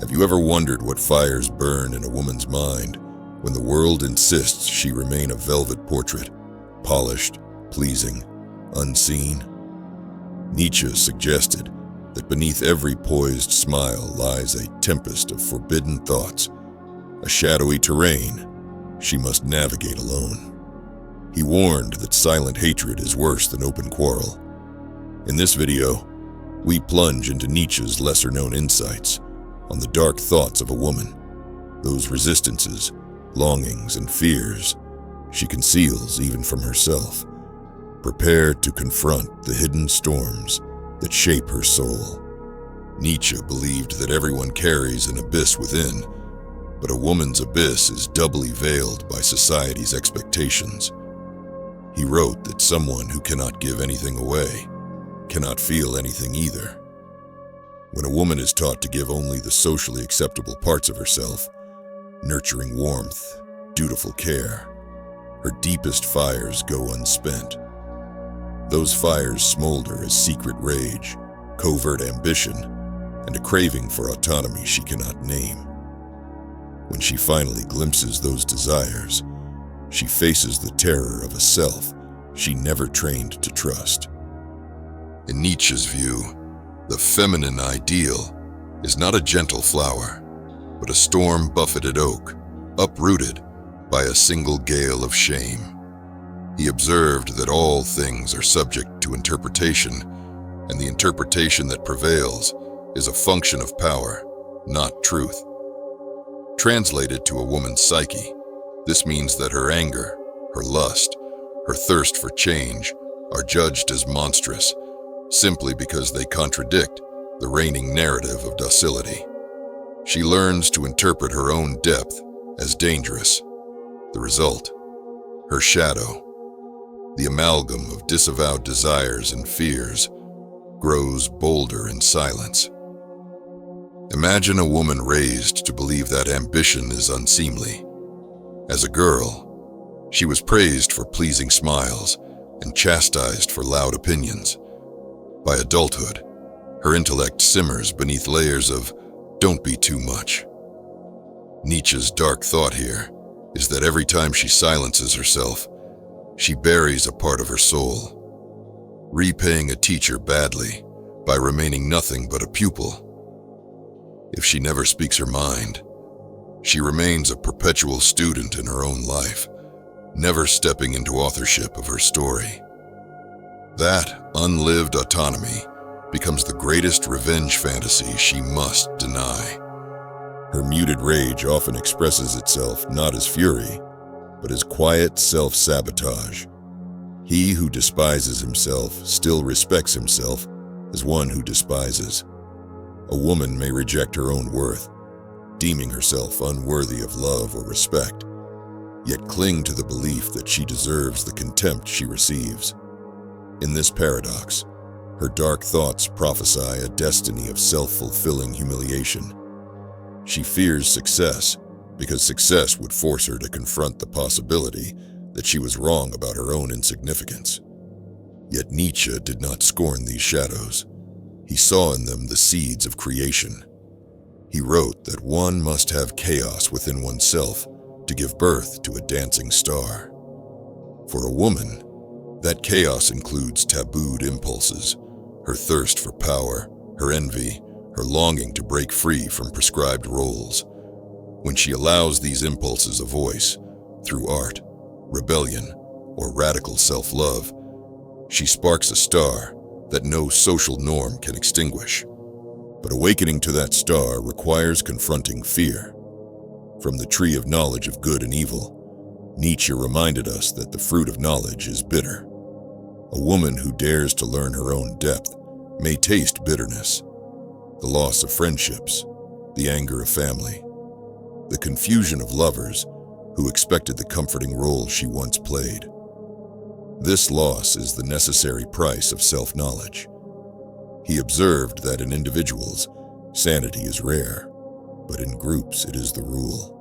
Have you ever wondered what fires burn in a woman's mind when the world insists she remain a velvet portrait, polished, pleasing, unseen? Nietzsche suggested that beneath every poised smile lies a tempest of forbidden thoughts, a shadowy terrain she must navigate alone. He warned that silent hatred is worse than open quarrel. In this video, we plunge into Nietzsche's lesser-known insights on the dark thoughts of a woman, those resistances, longings, and fears she conceals even from herself. Prepare to confront the hidden storms that shape her soul. Nietzsche believed that everyone carries an abyss within, but a woman's abyss is doubly veiled by society's expectations. He wrote that someone who cannot give anything away cannot feel anything either. When a woman is taught to give only the socially acceptable parts of herself, nurturing warmth, dutiful care, her deepest fires go unspent. Those fires smolder as secret rage, covert ambition, and a craving for autonomy she cannot name. When she finally glimpses those desires, she faces the terror of a self she never trained to trust. In Nietzsche's view, the feminine ideal is not a gentle flower, but a storm-buffeted oak, uprooted by a single gale of shame. He observed that all things are subject to interpretation, and the interpretation that prevails is a function of power, not truth. Translated to a woman's psyche, this means that her anger, her lust, her thirst for change are judged as monstrous simply because they contradict the reigning narrative of docility. She learns to interpret her own depth as dangerous. The result, her shadow, the amalgam of disavowed desires and fears, grows bolder in silence. Imagine a woman raised to believe that ambition is unseemly. As a girl, she was praised for pleasing smiles and chastised for loud opinions. By adulthood, her intellect simmers beneath layers of "don't be too much." Nietzsche's dark thought here is that every time she silences herself, she buries a part of her soul, repaying a teacher badly by remaining nothing but a pupil. If she never speaks her mind, she remains a perpetual student in her own life, never stepping into authorship of her story. That unlived autonomy becomes the greatest revenge fantasy she must deny. Her muted rage often expresses itself not as fury, but as quiet self-sabotage. He who despises himself still respects himself as one who despises. A woman may reject her own worth, deeming herself unworthy of love or respect, yet cling to the belief that she deserves the contempt she receives. In this paradox, her dark thoughts prophesy a destiny of self-fulfilling humiliation. She fears success because success would force her to confront the possibility that she was wrong about her own insignificance. Yet Nietzsche did not scorn these shadows. He saw in them the seeds of creation. He wrote that one must have chaos within oneself to give birth to a dancing star. For a woman, that chaos includes tabooed impulses, her thirst for power, her envy, her longing to break free from prescribed roles. When she allows these impulses a voice, through art, rebellion, or radical self-love, she sparks a star that no social norm can extinguish. But awakening to that star requires confronting fear. From the tree of knowledge of good and evil, Nietzsche reminded us that the fruit of knowledge is bitter. A woman who dares to learn her own depth may taste bitterness, the loss of friendships, the anger of family, the confusion of lovers who expected the comforting role she once played. This loss is the necessary price of self-knowledge. He observed that in individuals, sanity is rare, but in groups it is the rule.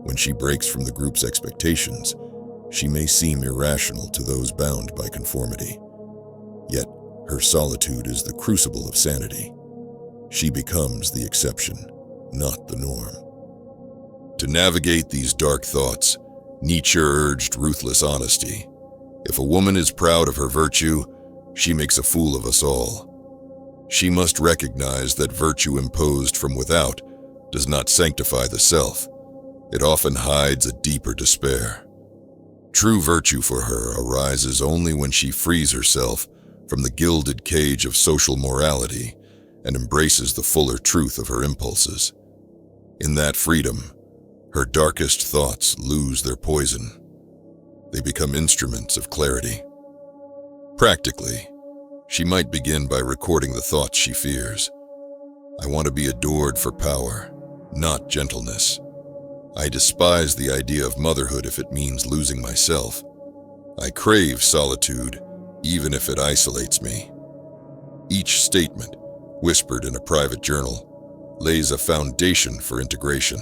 When she breaks from the group's expectations, she may seem irrational to those bound by conformity. Yet, her solitude is the crucible of sanity. She becomes the exception, not the norm. To navigate these dark thoughts, Nietzsche urged ruthless honesty. If a woman is proud of her virtue, she makes a fool of us all. She must recognize that virtue imposed from without does not sanctify the self. It often hides a deeper despair. True virtue for her arises only when she frees herself from the gilded cage of social morality and embraces the fuller truth of her impulses. In that freedom, her darkest thoughts lose their poison. They become instruments of clarity. Practically, she might begin by recording the thoughts she fears. I want to be adored for power, not gentleness. I despise the idea of motherhood if it means losing myself. I crave solitude, even if it isolates me. Each statement, whispered in a private journal, lays a foundation for integration.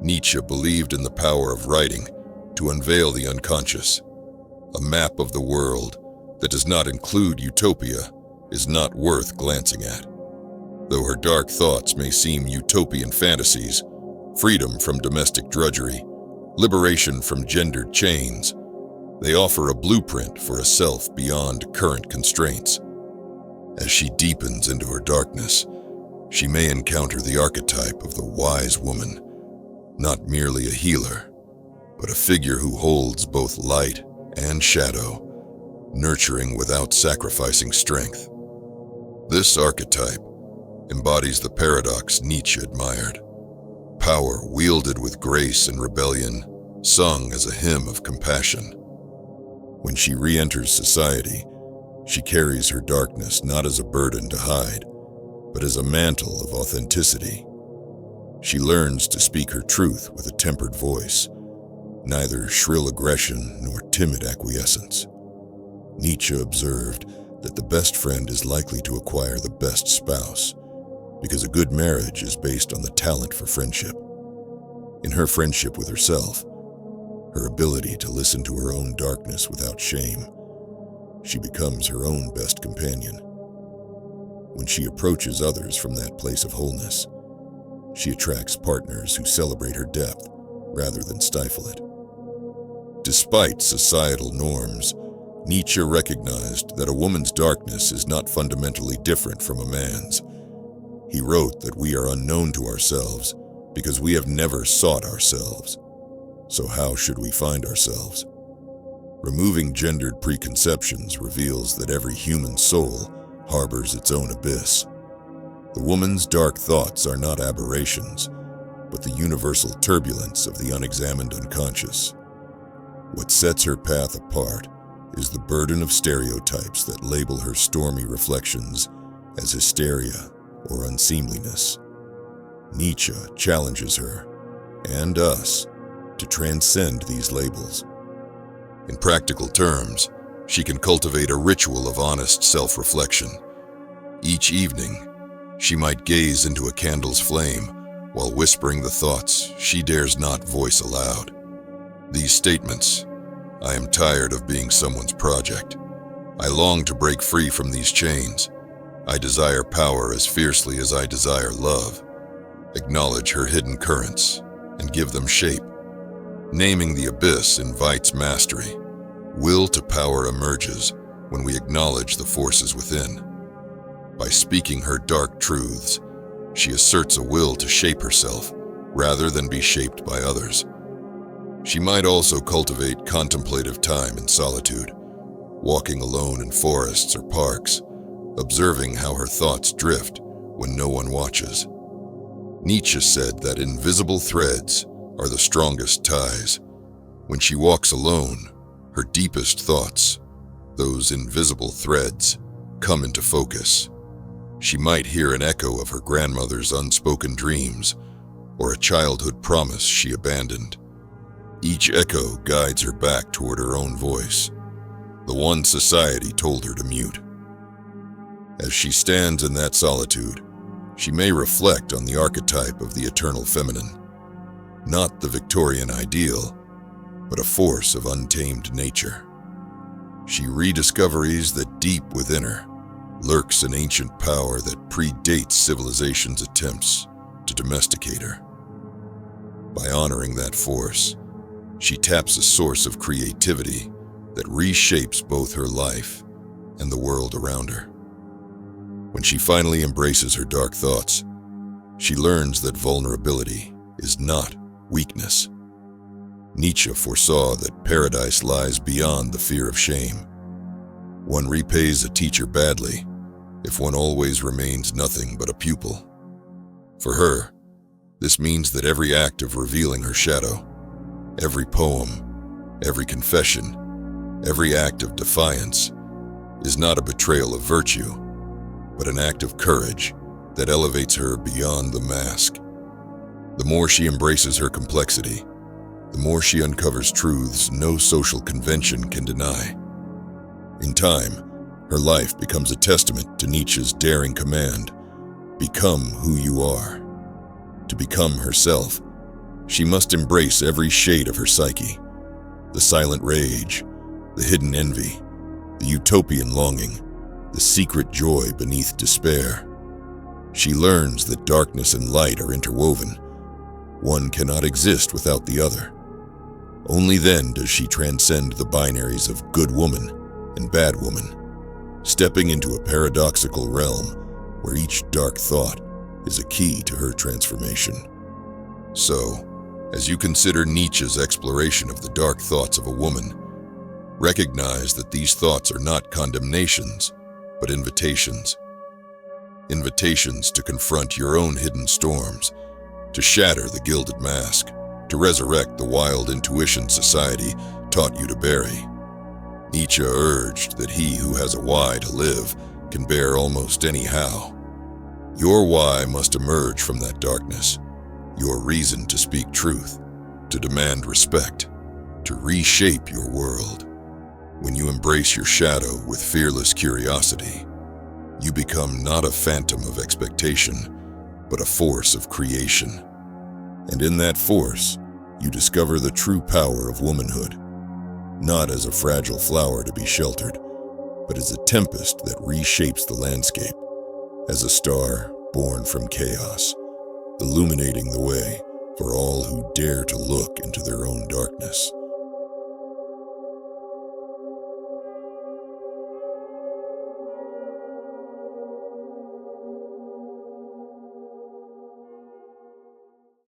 Nietzsche believed in the power of writing to unveil the unconscious. A map of the world that does not include utopia is not worth glancing at. Though her dark thoughts may seem utopian fantasies, freedom from domestic drudgery, liberation from gendered chains, they offer a blueprint for a self beyond current constraints. As she deepens into her darkness, she may encounter the archetype of the wise woman, not merely a healer, but a figure who holds both light and shadow, nurturing without sacrificing strength. This archetype embodies the paradox Nietzsche admired: power wielded with grace and rebellion, sung as a hymn of compassion. When she re-enters society, she carries her darkness not as a burden to hide, but as a mantle of authenticity. She learns to speak her truth with a tempered voice, neither shrill aggression nor timid acquiescence. Nietzsche observed that the best friend is likely to acquire the best spouse, because a good marriage is based on the talent for friendship. In her friendship with herself, her ability to listen to her own darkness without shame, she becomes her own best companion. When she approaches others from that place of wholeness, she attracts partners who celebrate her depth rather than stifle it. Despite societal norms, Nietzsche recognized that a woman's darkness is not fundamentally different from a man's. He wrote that we are unknown to ourselves because we have never sought ourselves. So how should we find ourselves? Removing gendered preconceptions reveals that every human soul harbors its own abyss. The woman's dark thoughts are not aberrations, but the universal turbulence of the unexamined unconscious. What sets her path apart is the burden of stereotypes that label her stormy reflections as hysteria or unseemliness. Nietzsche challenges her, and us, to transcend these labels. In practical terms, she can cultivate a ritual of honest self-reflection. Each evening, she might gaze into a candle's flame while whispering the thoughts she dares not voice aloud. These statements: I am tired of being someone's project. I long to break free from these chains. I desire power as fiercely as I desire love. Acknowledge her hidden currents and give them shape. Naming the abyss invites mastery. Will to power emerges when we acknowledge the forces within. By speaking her dark truths, she asserts a will to shape herself rather than be shaped by others. She might also cultivate contemplative time in solitude, walking alone in forests or parks, observing how her thoughts drift when no one watches. Nietzsche said that invisible threads are the strongest ties. When she walks alone, her deepest thoughts, those invisible threads, come into focus. She might hear an echo of her grandmother's unspoken dreams, or a childhood promise she abandoned. Each echo guides her back toward her own voice, the one society told her to mute. As she stands in that solitude, she may reflect on the archetype of the eternal feminine, not the Victorian ideal, but a force of untamed nature. She rediscovers that deep within her lurks an ancient power that predates civilization's attempts to domesticate her. By honoring that force, she taps a source of creativity that reshapes both her life and the world around her. When she finally embraces her dark thoughts, she learns that vulnerability is not weakness. Nietzsche foresaw that paradise lies beyond the fear of shame. One repays a teacher badly if one always remains nothing but a pupil. For her, this means that every act of revealing her shadow, every poem, every confession, every act of defiance is not a betrayal of virtue, but an act of courage that elevates her beyond the mask. The more she embraces her complexity, the more she uncovers truths no social convention can deny. In time, her life becomes a testament to Nietzsche's daring command, "Become who you are." To become herself, she must embrace every shade of her psyche, the silent rage, the hidden envy, the utopian longing, the secret joy beneath despair. She learns that darkness and light are interwoven. One cannot exist without the other. Only then does she transcend the binaries of good woman and bad woman, stepping into a paradoxical realm where each dark thought is a key to her transformation. So, as you consider Nietzsche's exploration of the dark thoughts of a woman, recognize that these thoughts are not condemnations, but invitations. Invitations to confront your own hidden storms, to shatter the gilded mask, to resurrect the wild intuition society taught you to bury. Nietzsche urged that he who has a why to live can bear almost any how. Your why must emerge from that darkness, your reason to speak truth, to demand respect, to reshape your world. When you embrace your shadow with fearless curiosity, you become not a phantom of expectation, but a force of creation. And in that force, you discover the true power of womanhood, not as a fragile flower to be sheltered, but as a tempest that reshapes the landscape, as a star born from chaos, illuminating the way for all who dare to look into their own darkness.